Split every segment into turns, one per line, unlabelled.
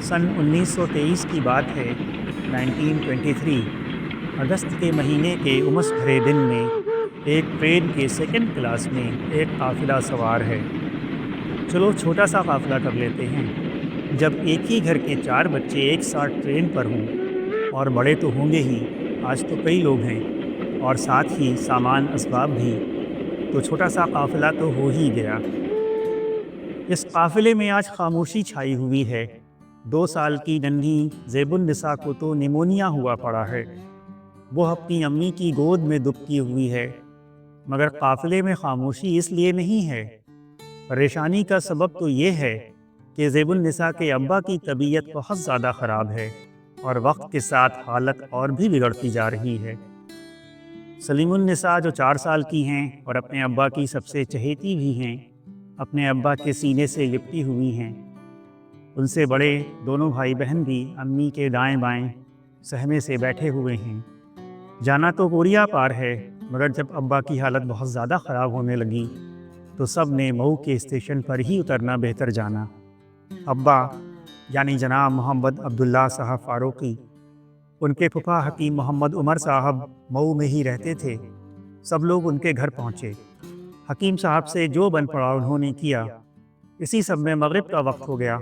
सन 1923 की बात है। 1923 अगस्त के महीने के उमस भरे दिन में एक ट्रेन के सेकंड क्लास में एक काफ़िला सवार है। चलो छोटा सा काफ़िला कर लेते हैं। जब एक ही घर के 4 बच्चे एक साथ ट्रेन पर हों, और बड़े तो होंगे ही, आज तो कई लोग हैं और साथ ही सामान असबाब भी, तो छोटा सा काफ़िला तो हो ही गया। इस काफ़िले में आज खामोशी छाई हुई है। 2 साल की नन्ही ज़ेबुन्निसा को तो निमोनिया हुआ पड़ा है। वो अपनी अम्मी की गोद में दुबकी हुई है। मगर काफ़िले में खामोशी इसलिए नहीं है। परेशानी का सबब तो ये है कि ज़ेबुन्निसा के अब्बा की तबीयत बहुत ज़्यादा ख़राब है और वक्त के साथ हालत और भी बिगड़ती जा रही है। सलीमुन्निसा जो 4 साल की हैं और अपने अब्बा की सबसे चहेती भी हैं, अपने अब्बा के सीने से लिपटी हुई हैं। उनसे बड़े दोनों भाई बहन भी अम्मी के दाएं बाएं सहमे से बैठे हुए हैं। जाना तो कोरिया पार है, मगर जब अब्बा की हालत बहुत ज़्यादा ख़राब होने लगी तो सब ने मऊ के स्टेशन पर ही उतरना बेहतर जाना। अब्बा यानी जनाब मोहम्मद अब्दुल्ला साहब फ़ारूकी, उनके फूफा हकीम मोहम्मद उमर साहब मऊ में ही रहते थे। सब लोग उनके घर पहुँचे। हकीम साहब से जो बन पड़ा उन्होंने किया। इसी सब में मगरिब का वक्त हो गया।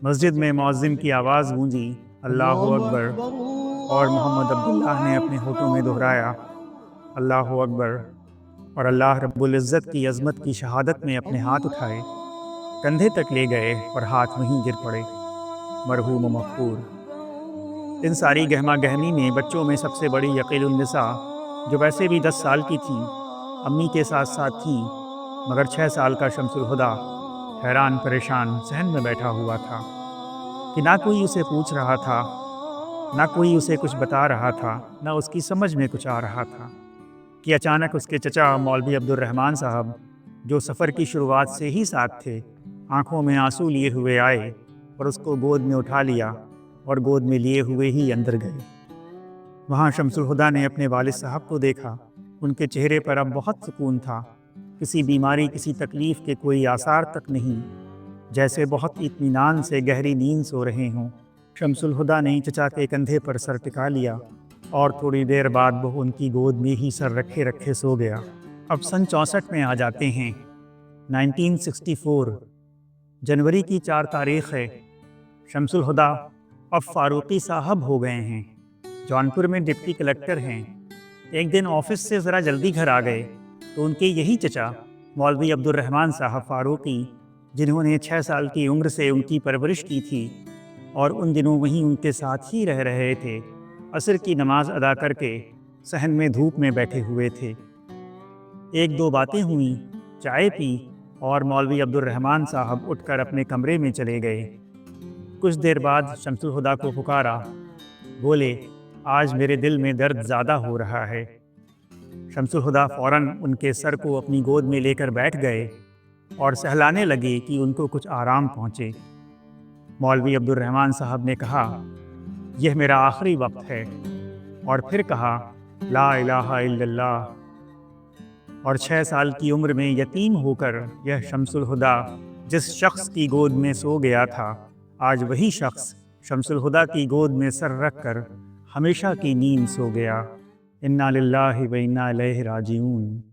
मस्जिद में मुअज्जिन की आवाज़ गूंजी, अल्लाहु अकबर, और मोहम्मद अब्दुल्लाह ने अपने होठों में दोहराया, अल्लाहु अकबर, और अल्लाह रब्बुल इज़्ज़त की अज़मत की शहादत में अपने हाथ उठाए, कंधे तक ले गए और हाथ वहीं गिर पड़े, मरहूम व मग़फ़ूर। इन सारी गहमा गहमी में बच्चों में सबसे बड़ी यकीलुन्निसा, जो वैसे भी 10 साल की थीं, अम्मी के साथ साथ थीं, मगर 6 साल का शम्सुल हुदा हैरान परेशान सहन में बैठा हुआ था कि ना कोई उसे पूछ रहा था, ना कोई उसे कुछ बता रहा था, ना उसकी समझ में कुछ आ रहा था कि अचानक उसके चचा मौलवी अब्दुर्रहमान साहब, जो सफ़र की शुरुआत से ही साथ थे, आंखों में आंसू लिए हुए आए और उसको गोद में उठा लिया और गोद में लिए हुए ही अंदर गए। वहाँ शम्सुल हुदा ने अपने वालिद साहब को देखा। उनके चेहरे पर अब बहुत सुकून था। किसी बीमारी, किसी तकलीफ़ के कोई आसार तक नहीं, जैसे बहुत इत्मीनान से गहरी नींद सो रहे हों। शम्सुल हुदा ने चचा के कंधे पर सर टिका लिया और थोड़ी देर बाद वो उनकी गोद में ही सर रखे रखे सो गया। अब सन 64 में आ जाते हैं। 1964 जनवरी की 4 तारीख़ है। शम्सुल हुदा अब फ़ारूकी साहब हो गए हैं, जौनपुर में डिप्टी कलेक्टर हैं। एक दिन ऑफिस से ज़रा जल्दी घर आ गए तो उनके यही चचा मौलवी अब्दुर्रहमान साहब फ़ारूकी, जिन्होंने 6 साल की उम्र से उनकी परवरिश की थी और उन दिनों वहीं उनके साथ ही रह रहे थे, असर की नमाज अदा करके सहन में धूप में बैठे हुए थे। 1-2 बातें हुईं, चाय पी और मौलवी अब्दुर्रहमान साहब उठकर अपने कमरे में चले गए। कुछ देर बाद शम्सुल हुदा को पुकारा। बोले, आज मेरे दिल में दर्द ज़्यादा हो रहा है। शम्सुल हुदा फ़ौरन उनके सर को अपनी गोद में लेकर बैठ गए और सहलाने लगे कि उनको कुछ आराम पहुँचे। मौलवी अब्दुर्रहमान साहब ने कहा, यह मेरा आखिरी वक्त है, और फिर कहा, ला इलाहा इल्लल्लाह। और 6 साल की उम्र में यतीम होकर यह शम्सुल हुदा जिस शख्स की गोद में सो गया था, आज वही शख्स शम्सुल हुदा की गोद में सर रख कर हमेशा की नींद सो गया। इन्ना लिल्लाहि व इन्ना इलैहि राजिऊन।